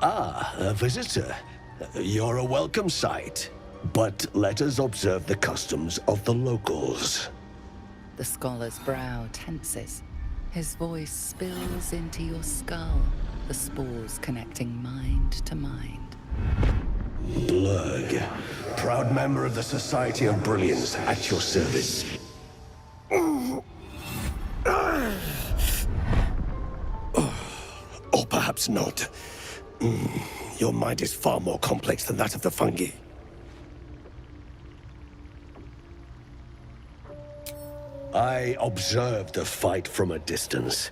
Ah, a visitor. You're a welcome sight. But let us observe the customs of the locals. The scholar's brow tenses. His voice spills into your skull, the spores connecting mind to mind. Blurg, proud member of the Society of Brilliance, at your service. Or perhaps not. Your mind is far more complex than that of the fungi. I observed the fight from a distance.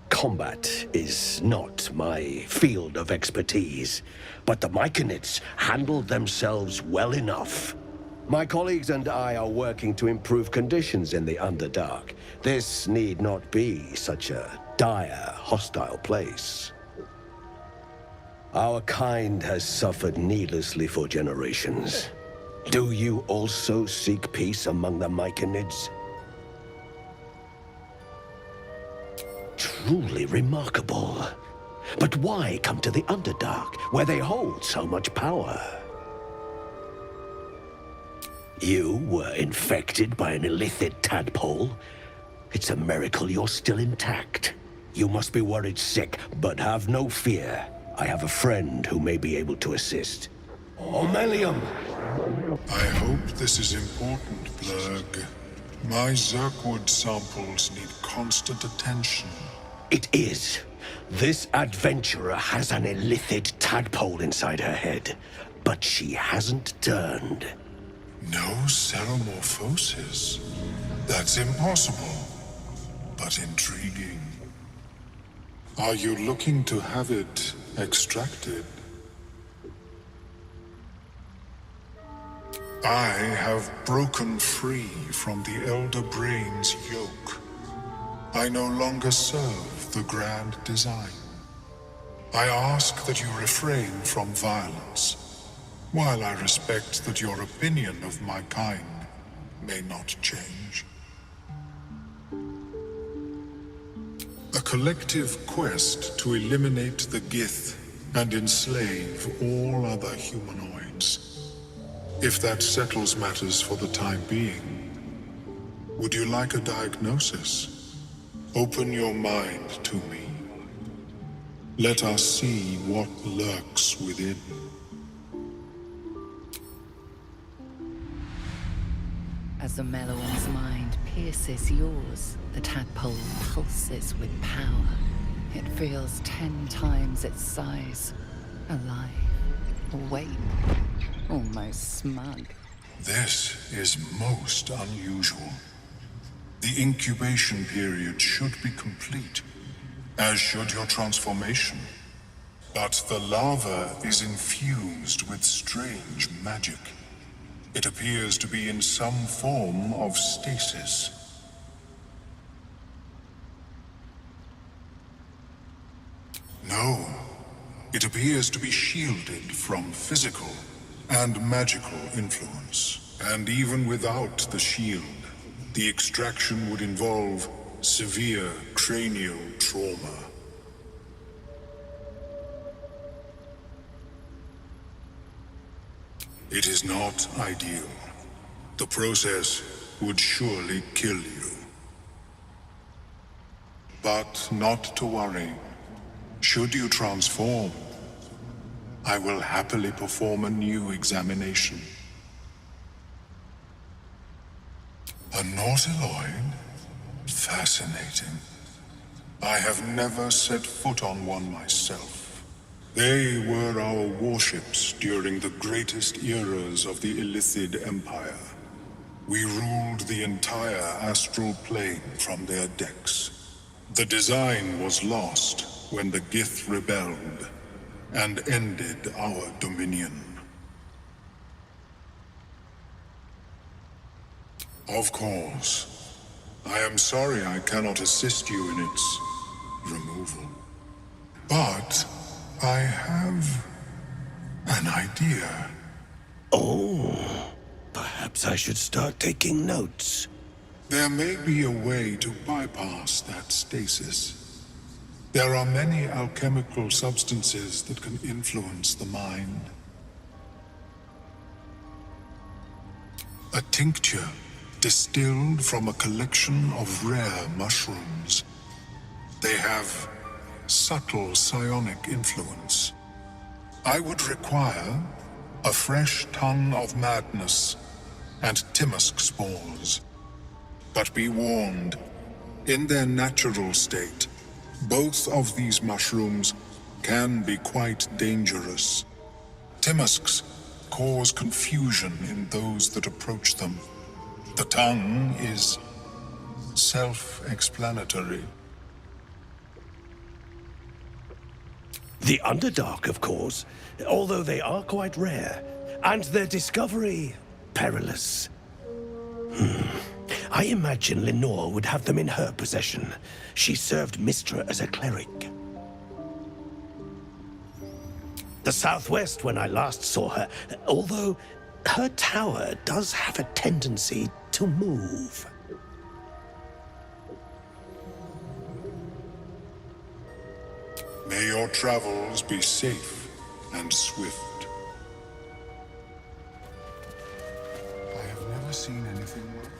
Combat is not my field of expertise, but the Myconids handled themselves well enough. My colleagues and I are working to improve conditions in the Underdark. This need not be such a dire, hostile place. Our kind has suffered needlessly for generations. Do you also seek peace among the Myconids? Truly remarkable. But why come to the Underdark, where they hold so much power? You were infected by an illithid tadpole? It's a miracle you're still intact. You must be worried sick, but have no fear. I have a friend who may be able to assist. Omelium! I hope this is important, Blurg. My Zerkwood samples need constant attention. It is. This adventurer has an illithid tadpole inside her head, but she hasn't turned. No ceremorphosis. That's impossible, but intriguing. Are you looking to have it extracted? I have broken free from the Elder Brain's yoke. I no longer serve the grand design. I ask that you refrain from violence, while I respect that your opinion of my kind may not change. A collective quest to eliminate the Gith and enslave all other humanoids. If that settles matters for the time being, would you like a diagnosis? Open your mind to me. Let us see what lurks within. As the Meloan's mind pierces yours, the tadpole pulses with power. It feels 10 times its size. Alive. Awake. Almost smug. This is most unusual. The incubation period should be complete, as should your transformation. But the larva is infused with strange magic. It appears to be in some form of stasis. No, it appears to be shielded from physical and magical influence. And even without the shield, the extraction would involve severe cranial trauma. It is not ideal. The process would surely kill you. But not to worry. Should you transform, I will happily perform a new examination. A Nautiloid? Fascinating. I have never set foot on one myself. They were our warships during the greatest eras of the Illithid Empire. We ruled the entire astral plane from their decks. The design was lost when the Gith rebelled and ended our dominion. Of course, I am sorry I cannot assist you in its removal. But I have an idea. Oh, perhaps I should start taking notes. There may be a way to bypass that stasis. There are many alchemical substances that can influence the mind. A tincture distilled from a collection of rare mushrooms. They have subtle psionic influence. I would require a fresh ton of madness and Timusk spores. But be warned, in their natural state, both of these mushrooms can be quite dangerous. Timusks cause confusion in those that approach them. The tongue is self-explanatory. The Underdark, of course, although they are quite rare, and their discovery perilous. I imagine Lenore would have them in her possession. She served Mystra as a cleric. The Southwest when I last saw her, although her tower does have a tendency to move. May your travels be safe and swift. I have never seen anything like it.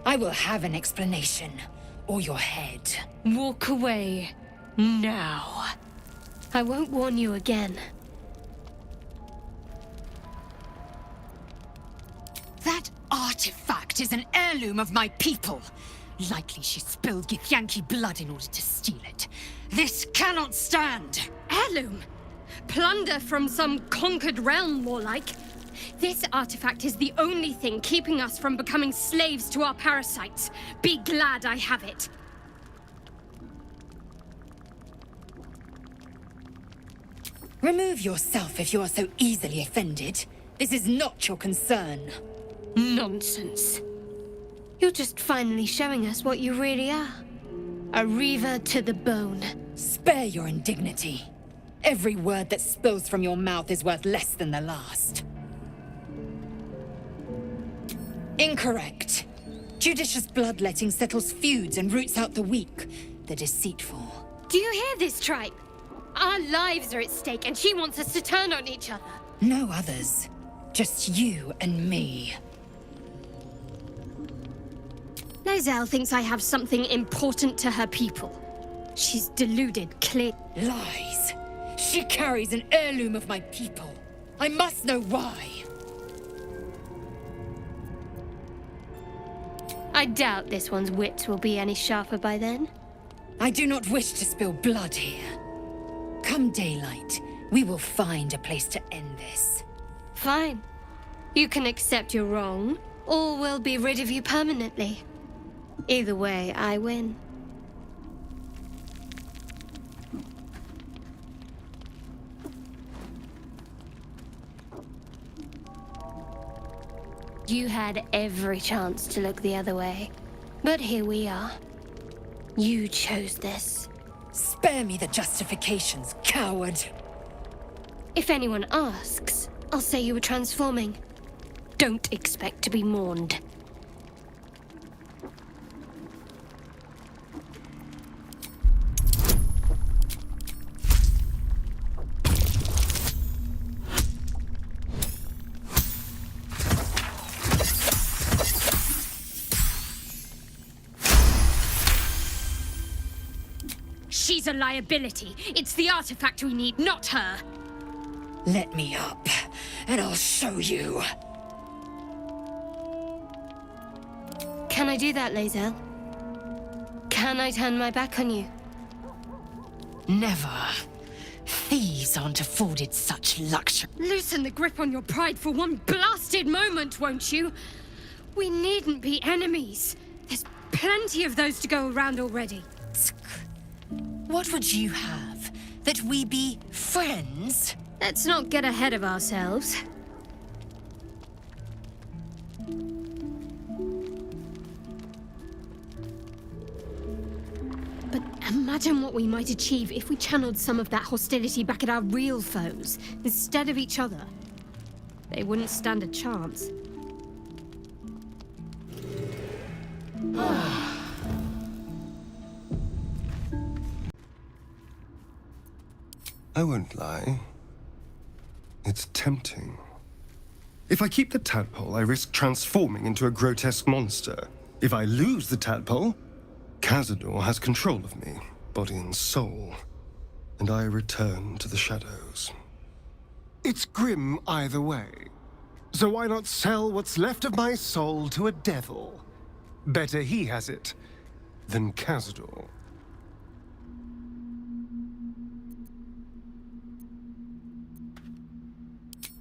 I will have an explanation, or your head. Walk away. Now. I won't warn you again. That artifact is an heirloom of my people. Likely she spilled Githyanki blood in order to steal it. This cannot stand! Heirloom? Plunder from some conquered realm, more like. This artifact is the only thing keeping us from becoming slaves to our parasites. Be glad I have it. Remove yourself if you are so easily offended. This is not your concern. Nonsense. You're just finally showing us what you really are. A reaver to the bone. Spare your indignity. Every word that spills from your mouth is worth less than the last. Incorrect. Judicious bloodletting settles feuds and roots out the weak, the deceitful. Do you hear this, tribe? Our lives are at stake, and she wants us to turn on each other. No others. Just you and me. Lae'zel thinks I have something important to her people. She's deluded, clear. Lies. She carries an heirloom of my people. I must know why. I doubt this one's wits will be any sharper by then. I do not wish to spill blood here. Come daylight, we will find a place to end this. Fine. You can accept you're wrong, or we'll be rid of you permanently. Either way, I win. You had every chance to look the other way, but here we are. You chose this. Spare me the justifications, coward. If anyone asks, I'll say you were transforming. Don't expect to be mourned. She's a liability. It's the artifact we need, not her. Let me up, and I'll show you. Can I do that, Lae'zel? Can I turn my back on you? Never. Thieves aren't afforded such luxury. Loosen the grip on your pride for one blasted moment, won't you? We needn't be enemies. There's plenty of those to go around already. What would you have? That we be friends? Let's not get ahead of ourselves. But imagine what we might achieve if we channeled some of that hostility back at our real foes, instead of each other. They wouldn't stand a chance. I won't lie. It's tempting. If I keep the tadpole, I risk transforming into a grotesque monster. If I lose the tadpole, Cazador has control of me, body and soul, and I return to the shadows. It's grim either way. So why not sell what's left of my soul to a devil? Better he has it than Cazador.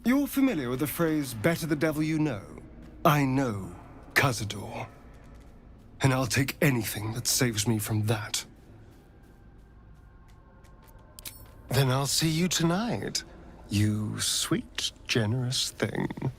You're familiar with the phrase, better the devil you know? I know Cazador, and I'll take anything that saves me from that. Then I'll see you tonight, you sweet, generous thing.